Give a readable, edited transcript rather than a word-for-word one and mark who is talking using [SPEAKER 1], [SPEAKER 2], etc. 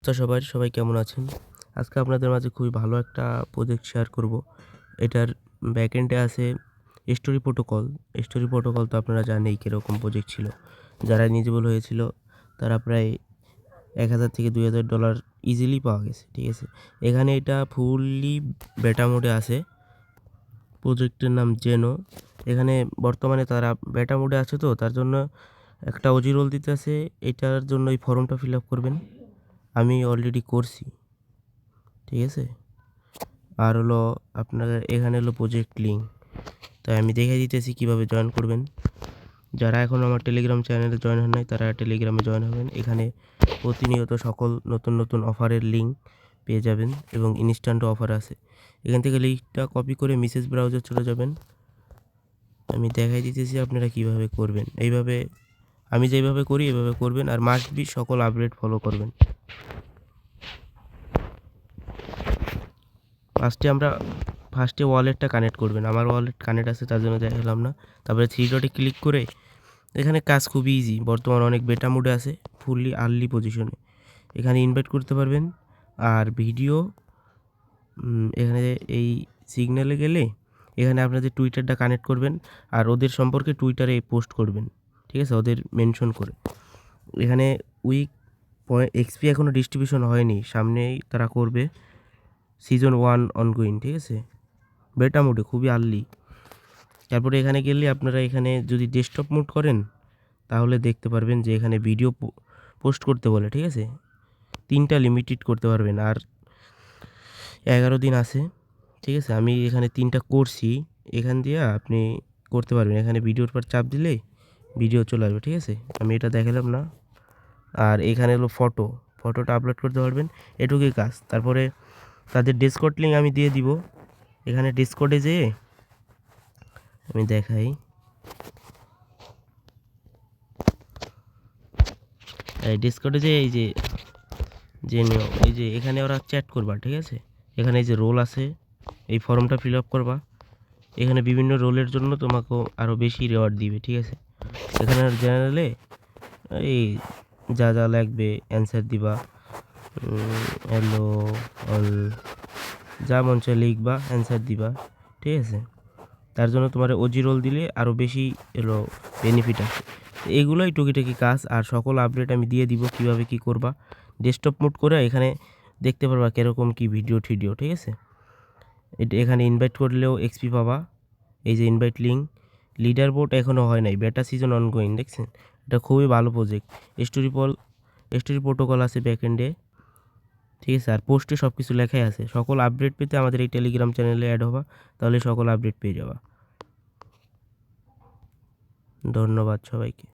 [SPEAKER 1] সবাই কেমন আছেন? আজকে আপনাদের মাঝে খুবই ভালো একটা প্রজেক্ট শেয়ার করব। এটার ব্যাকএন্ডে আছে স্টোরি প্রোটোকল। স্টোরি প্রোটোকল তো আপনারা জানেনই কিরকম প্রজেক্ট ছিল। যারা এলিজিবল হয়েছিল তারা প্রায় $1000 থেকে $2000 ইজিলি পাওয়া গেছে। ঠিক আছে? এখানে এটা ফুললি বেটা মোডে আছে। প্রজেক্টের নাম জেনো। এখানে বর্তমানে তারা বেটা মোডে আছে, তো তার জন্য একটা ওজি রোল দিতেছে। এটার জন্য এই ফর্মটা ফিল আপ করবেন। আমি অলরেডি করছি। ঠিক আছে? আর হলো আপনার এখানে হলো প্রজেক্ট লিঙ্ক। তাই আমি দেখিয়ে দিতেছি কীভাবে জয়েন করবেন। যারা এখনও আমার টেলিগ্রাম চ্যানেলে জয়েন হন নাই তারা টেলিগ্রামে জয়েন হবেন। এখানে প্রতিনিয়ত সকল নতুন অফারের লিঙ্ক পেয়ে যাবেন এবং ইনস্ট্যান্ট অফার আছে। এখান থেকে লিঙ্কটা কপি করে মেসেজ ব্রাউজার চলে যাবেন। আমি দেখাই দিতেছি আপনারা কিভাবে করবেন। এইভাবে আমি যেভাবে করি এভাবে করবেন, আর মাস্ট বি সকল আপডেট ফলো করবেন। ফার্স্টে ওয়ালেটটা কানেক্ট করবেন। আমার ওয়ালেট কানেক্ট আছে তার জন্য দেখালাম না। তারপরে 3 ডটে ক্লিক করে এখানে কাজ খুবই ইজি। বর্তমানে অনেক বেটা মোডে আছে, ফুললি আর্লি পজিশনে। এখানে ইনভাইট করতে পারবেন। আর ভিডিও এখানে এই সিগন্যালে গেলে এখানে আপনাদের টুইটারটা কানেক্ট করবেন আর ওদের সম্পর্কে টুইটারে পোস্ট করবেন। ঠিক আছে? ওদের মেনশন করে। এখানে উইক এক্সপি এখনও ডিস্ট্রিবিউশন হয়নি, সামনেই তারা করবে। Season 1 ongoing. ঠিক আছে? বেটা মোডে খুবই আর্লি। তারপরে এখানে গেলে আপনারা এখানে যদি ডেস্কটপ মোড করেন তাহলে দেখতে পারবেন যে এখানে ভিডিও পোস্ট করতে বলে। ঠিক আছে? 3টা লিমিটেড করতে পারবেন, আর 11 দিন আছে। ঠিক আছে? আমি এখানে 3টা করছি। এখান দিয়ে আপনি করতে পারবেন। এখানে ভিডিওর পর চাপ দিলে ভিডিও চলে আসবে। ঠিক আছে? আমি এটা দেখালাম না। আর এখানে হলো ফটোটা আপলোড করতে পারবেন। এটুকুই কাজ। তারপরে তাদের ডিসকর্ড লিঙ্ক আমি দিয়ে দিব। এখানে ডিসকর্ডে যেয়ে আমি দেখাই। এই ডিসকর্ডে যে এই যে এই যে এখানে ওরা চ্যাট করবা। ঠিক আছে? এখানে এই যে রোল আছে, এই ফর্মটা ফিল আপ করবা। এখানে বিভিন্ন রোলের জন্য তোমাকেও আরও বেশি রেওয়ার্ড দিবে। ঠিক আছে? এখানে জেনারেলে এই যা লাগবে অ্যান্সার দিবা। হ্যালো অল যা মন চায় লিখবা, অ্যান্সার দিবা। ঠিক আছে? তার জন্য তোমার ওজি রোল দিলে আরও বেশি বেনিফিট আছে। এগুলোই টুকিটাকি কাজ, আর সকল আপডেট আমি দিয়ে দিব কিভাবে কি করবা। ডেস্কটপ মোড করে এখানে দেখতে পারবা কীরকম কি ভিডিও। ঠিক আছে? এখানে ইনভাইট করলেও এক্সপি পাবা। এই যে ইনভাইট লিঙ্ক। লিডার বোর্ড এখনও হয় নাই, বেটা সিজন অনগোয়িং। দেখছেন? এটা খুবই ভালো প্রজেক্ট। স্টোরি প্রোটোকল আছে ব্যাকএন্ডে। ঠিক আছে? আর পোস্টে সব কিছু লেখাই আছে। সকল আপডেট পেতে আমাদের এই টেলিগ্রাম চ্যানেলে অ্যাড হবা, তাহলে সকল আপডেট পেয়ে যাবা। ধন্যবাদ সবাইকে।